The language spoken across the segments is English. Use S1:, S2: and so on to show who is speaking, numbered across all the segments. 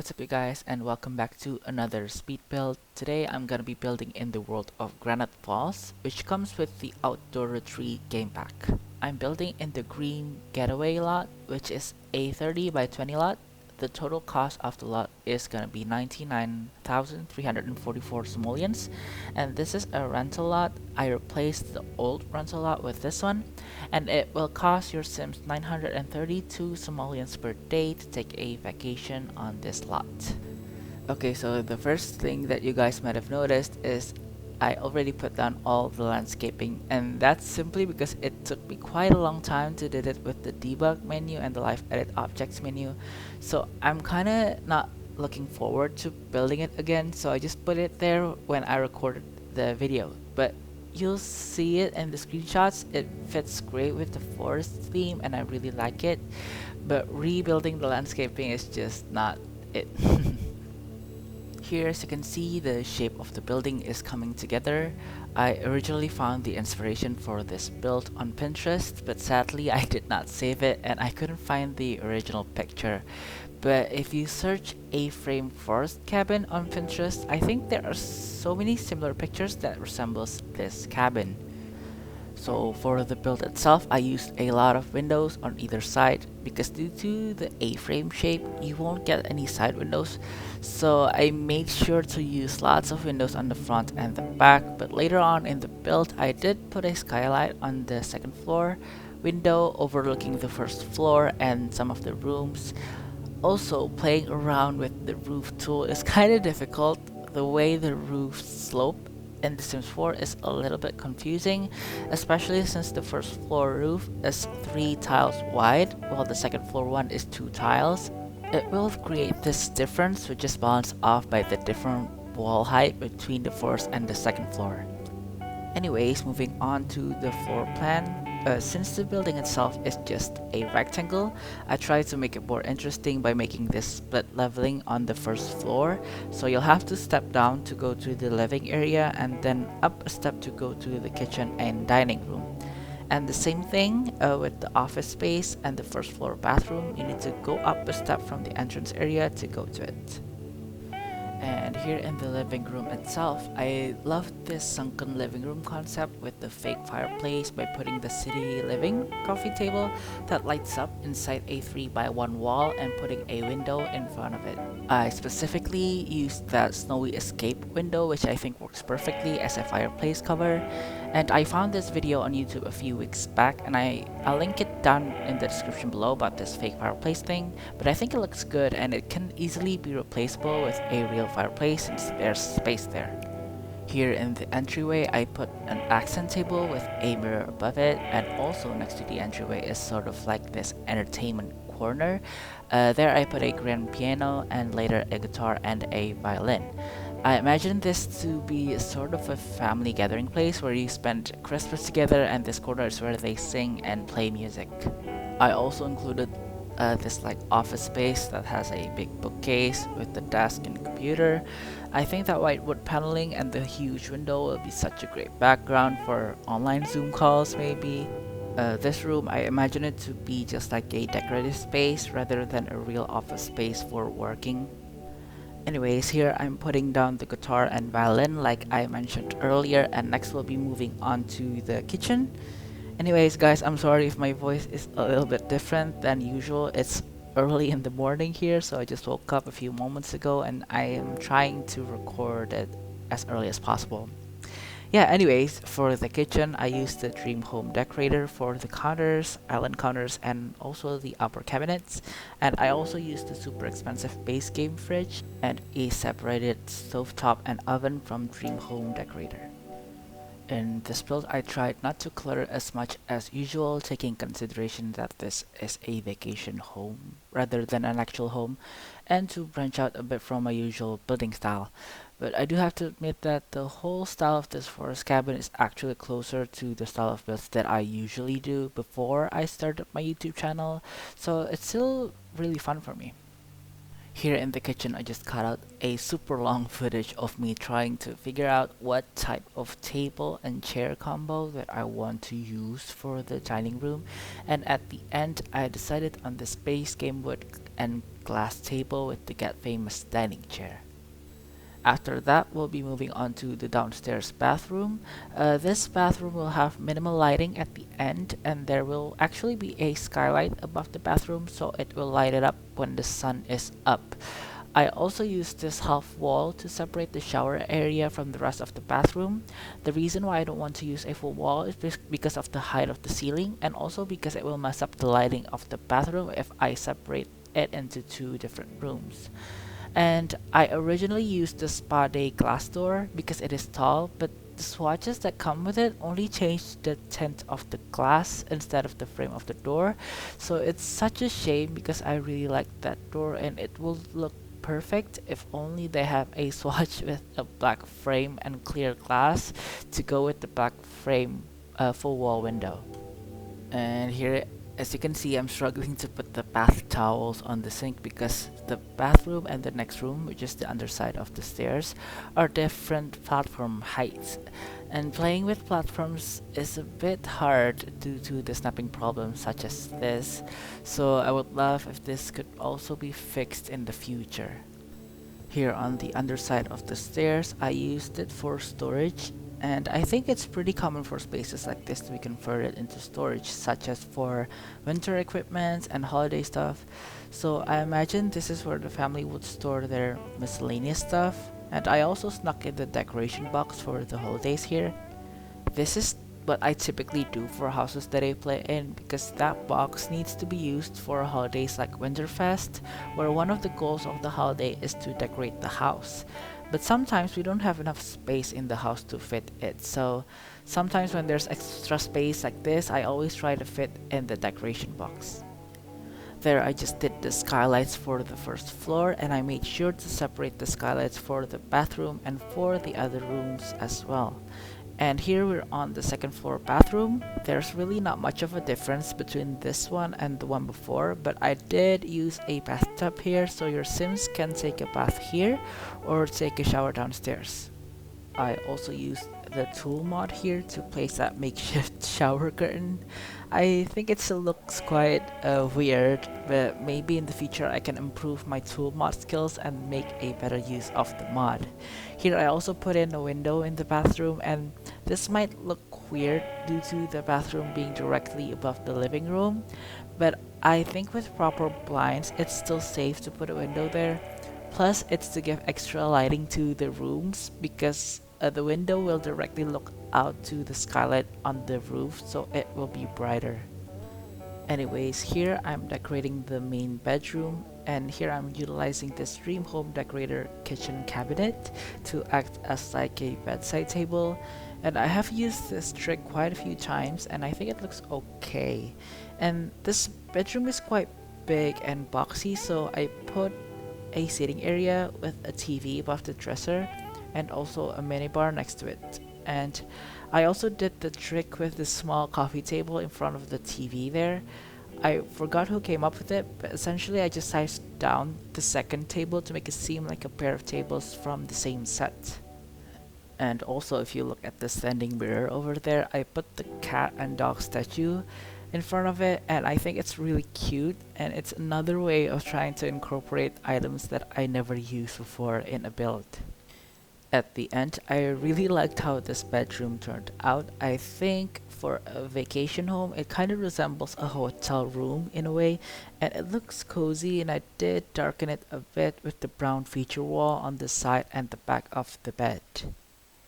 S1: what's up you guys, and welcome back to another speed build. Today I'm gonna be building in the world of Granite Falls, which comes with the Outdoor Retreat game pack. I'm building in the green Getaway lot, which is a 30 by 20 lot. The total cost of the lot is gonna be 99,344 simoleons, and this is a rental lot. I replaced the old rental lot with this one, and it will cost your Sims 932 simoleons per day to take a vacation on this lot. Okay, so the first thing that you guys might have noticed is I already put down all the landscaping, and that's simply because it took me quite a long time to do it with the debug menu and the live edit objects menu. So I'm kinda not looking forward to building it again, so I just put it there when I recorded the video. But you'll see it in the screenshots. It fits great with the forest theme and I really like it, but rebuilding the landscaping is just not it. Here, as you can see, the shape of the building is coming together. I originally found the inspiration for this build on Pinterest, but sadly I did not save it and I couldn't find the original picture. But if you search A-frame forest cabin on Pinterest, I think there are so many similar pictures that resembles this cabin. So for the build itself, I used a lot of windows on either side because due to the A-frame shape, you won't get any side windows. So I made sure to use lots of windows on the front and the back, but later on in the build, I did put a skylight on the second floor window overlooking the first floor and some of the rooms. Also, playing around with the roof tool is kind of difficult. The way the roof slope in The Sims 4 is a little bit confusing, especially since the first floor roof is 3 tiles wide, while the second floor one is 2 tiles. It will create this difference, which is balanced off by the different wall height between the first and the second floor. Anyways, moving on to the floor plan. Since the building itself is just a rectangle, I tried to make it more interesting by making this split leveling on the first floor. So you'll have to step down to go to the living area and then up a step to go to the kitchen and dining room. And the same thing with the office space and the first floor bathroom. You need to go up a step from the entrance area to go to it. And here in the living room itself, I love this sunken living room concept with the fake fireplace by putting the city living coffee table that lights up inside a 3x1 wall and putting a window in front of it. I specifically used that snowy escape window, which I think works perfectly as a fireplace cover. And I found this video on YouTube a few weeks back, and I'll link it down in the description below about this fake fireplace thing, but I think it looks good and it can easily be replaceable with a real fireplace since there's space there. Here in the entryway, I put an accent table with a mirror above it, and also next to the entryway is sort of like this entertainment corner. There I put a grand piano and later a guitar and a violin. I imagine this to be sort of a family gathering place where you spend Christmas together, and this corner is where they sing and play music. I also included this like office space that has a big bookcase with the desk and computer. I think that white wood paneling and the huge window will be such a great background for online Zoom calls maybe. This room, I imagine it to be just like a decorative space rather than a real office space for working. Anyways, here I'm putting down the guitar and violin like I mentioned earlier, and next we'll be moving on to the kitchen. Anyways guys, I'm sorry if my voice is a little bit different than usual. It's early in the morning here, so I just woke up a few moments ago and I am trying to record it as early as possible. Yeah, anyways, for the kitchen, I used the Dream Home decorator for the counters, island counters, and also the upper cabinets. And I also used the super expensive base game fridge and a separated stovetop and oven from Dream Home decorator. In this build, I tried not to clutter as much as usual, taking consideration that this is a vacation home rather than an actual home, and to branch out a bit from my usual building style. But I do have to admit that the whole style of this forest cabin is actually closer to the style of builds that I usually do before I started my YouTube channel, so it's still really fun for me. Here in the kitchen, I just cut out a super long footage of me trying to figure out what type of table and chair combo that I want to use for the dining room, and at the end I decided on this base game wood and glass table with the Get Famous dining chair. After that, we'll be moving on to the downstairs bathroom. This bathroom will have minimal lighting at the end, and there will actually be a skylight above the bathroom, so it will light it up when the sun is up. I also used this half wall to separate the shower area from the rest of the bathroom. The reason why I don't want to use a full wall is because of the height of the ceiling, and also because it will mess up the lighting of the bathroom if I separate it into two different rooms. And I originally used the spa day glass door because it is tall, but the swatches that come with it only change the tint of the glass instead of the frame of the door. So it's such a shame because I really like that door and it will look perfect if only they have a swatch with a black frame and clear glass to go with the black frame full wall window. And here, as you can see, I'm struggling to put the bath towels on the sink because the bathroom and the next room, which is the underside of the stairs, are different platform heights. And playing with platforms is a bit hard due to the snapping problems such as this, so I would love if this could also be fixed in the future. Here on the underside of the stairs, I used it for storage, and I think it's pretty common for spaces like this to be converted into storage, such as for winter equipment and holiday stuff. So I imagine this is where the family would store their miscellaneous stuff. And I also snuck in the decoration box for the holidays here. This is what I typically do for houses that I play in because that box needs to be used for holidays like Winterfest, where one of the goals of the holiday is to decorate the house. But sometimes we don't have enough space in the house to fit it, so sometimes when there's extra space like this, I always try to fit in the decoration box. There I just did the skylights for the first floor, and I made sure to separate the skylights for the bathroom and for the other rooms as well. And here we're on the second floor bathroom. There's really not much of a difference between this one and the one before, but I did use a bathtub here so your Sims can take a bath here or take a shower downstairs. I also used the tool mod here to place that makeshift shower curtain. I think it still looks quite weird, but maybe in the future I can improve my tool mod skills and make a better use of the mod. Here I also put in a window in the bathroom, and this might look weird due to the bathroom being directly above the living room, but I think with proper blinds it's still safe to put a window there. Plus it's to give extra lighting to the rooms because the window will directly look out to the skylight on the roof, so it will be brighter. Anyways, here I'm decorating the main bedroom, and here I'm utilizing this Dream Home Decorator kitchen cabinet to act as like a bedside table. And I have used this trick quite a few times and I think it looks okay. And this bedroom is quite big and boxy, so I put a seating area with a TV above the dresser and also a minibar next to it. And I also did the trick with the small coffee table in front of the TV there. I forgot who came up with it, but essentially I just sized down the second table to make it seem like a pair of tables from the same set. And also, if you look at the standing mirror over there, I put the cat and dog statue in front of it, and I think it's really cute, and it's another way of trying to incorporate items that I never used before in a build. At the end, I really liked how this bedroom turned out. I think for a vacation home, it kind of resembles a hotel room in a way, and it looks cozy, and I did darken it a bit with the brown feature wall on the side and the back of the bed.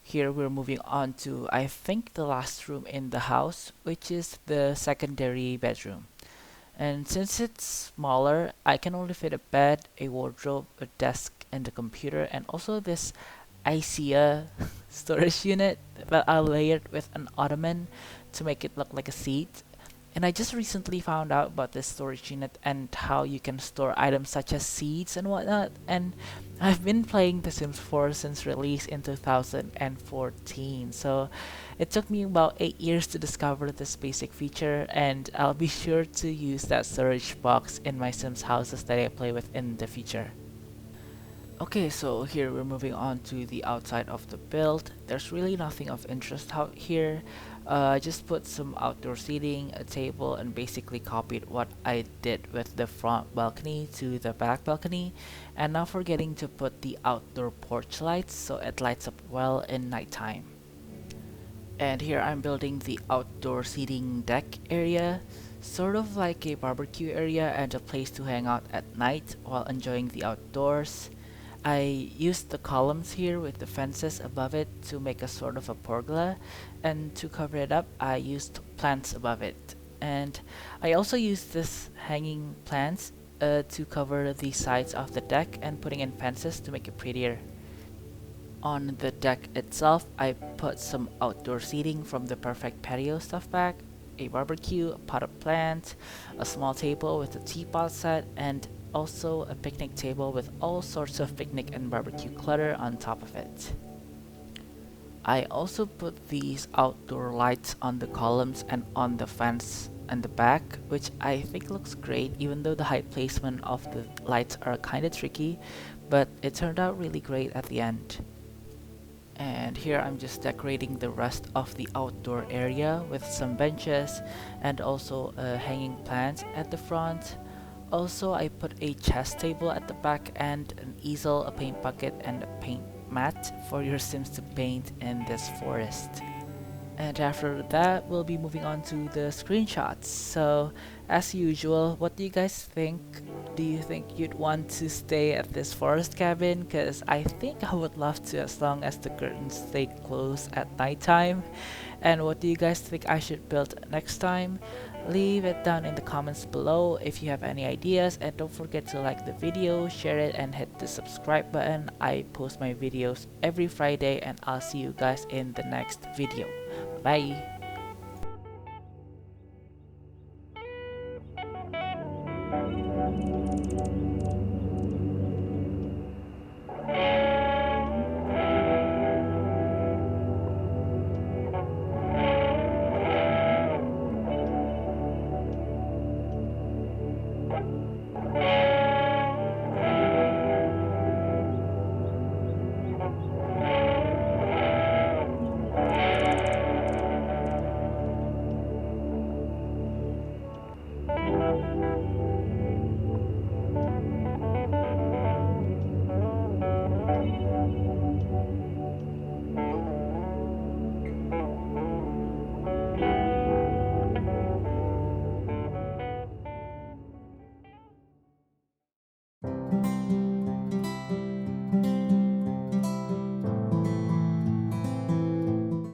S1: Here we're moving on to, I think, the last room in the house, which is the secondary bedroom. And since it's smaller, I can only fit a bed, a wardrobe, a desk, and a computer, and also this IKEA storage unit, but I'll layer it with an ottoman to make it look like a seat. And I just recently found out about this storage unit and how you can store items such as seeds and whatnot. And I've been playing The Sims 4 since release in 2014, so it took me about 8 years to discover this basic feature, and I'll be sure to use that storage box in my Sims houses that I play with in the future. Okay, so here we're moving on to the outside of the build. There's really nothing of interest out here. I just put some outdoor seating, a table, and basically copied what I did with the front balcony to the back balcony. And now forgetting to put the outdoor porch lights so it lights up well in nighttime. And here I'm building the outdoor seating deck area, sort of like a barbecue area and a place to hang out at night while enjoying the outdoors. I used the columns here with the fences above it to make a sort of a pergola, and to cover it up I used plants above it. And I also used this hanging plants to cover the sides of the deck and putting in fences to make it prettier. On the deck itself, I put some outdoor seating from the perfect patio stuff back, a barbecue, a pot of plants, a small table with a teapot set, and also a picnic table with all sorts of picnic and barbecue clutter on top of it. I also put these outdoor lights on the columns and on the fence and the back, which I think looks great even though the height placement of the lights are kinda tricky, but it turned out really great at the end. And here I'm just decorating the rest of the outdoor area with some benches and also hanging plants at the front. Also, I put a chess table at the back and an easel, a paint bucket, and a paint mat for your Sims to paint in this forest. And after that, we'll be moving on to the screenshots. So, as usual, what do you guys think? Do you think you'd want to stay at this forest cabin? Because I think I would love to, as long as the curtains stay closed at nighttime. And what do you guys think I should build next time? Leave it down in the comments below if you have any ideas, and don't forget to like the video, share it, and hit the subscribe button. I post my videos every Friday, and I'll see you guys in the next video. Bye!